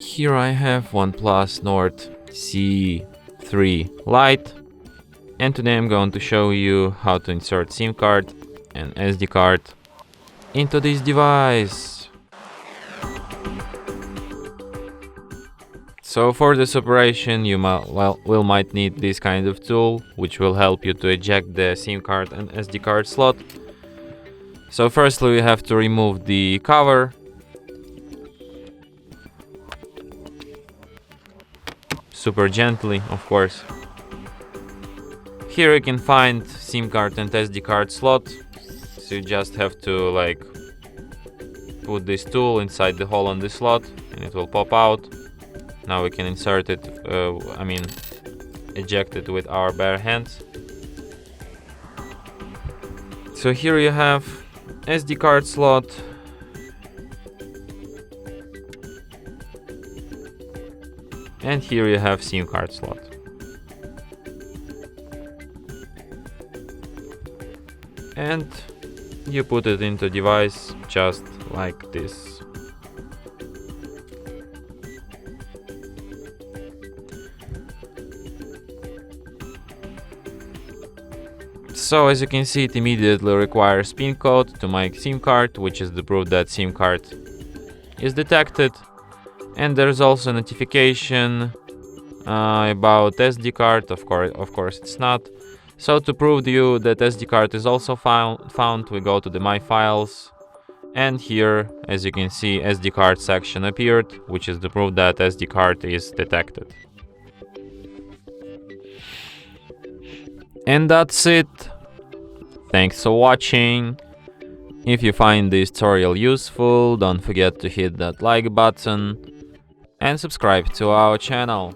Here I have OnePlus Nord CE 3 Lite, and today I'm going to show you how to insert SIM card and SD card into this device. So for this operation you might need this kind of tool, which will help you to eject the SIM card and SD card slot. So firstly we have to remove the cover. Super gently, of course. Here you can find SIM card and SD card slot. So you just have to put this tool inside the hole on the slot and it will pop out. Now we can insert it, eject it with our bare hands. So here you have SD card slot, and here you have SIM card slot. And you put it into device just like this. So as you can see, it immediately requires PIN code to my SIM card, which is the proof that SIM card is detected. And there's also a notification about SD card. Of course it's not. So to prove to you that SD card is also found, we go to the My Files, and here, as you can see, SD card section appeared, which is the proof that SD card is detected. And that's it. Thanks for watching. If you find this tutorial useful, don't forget to hit that like button and subscribe to our channel.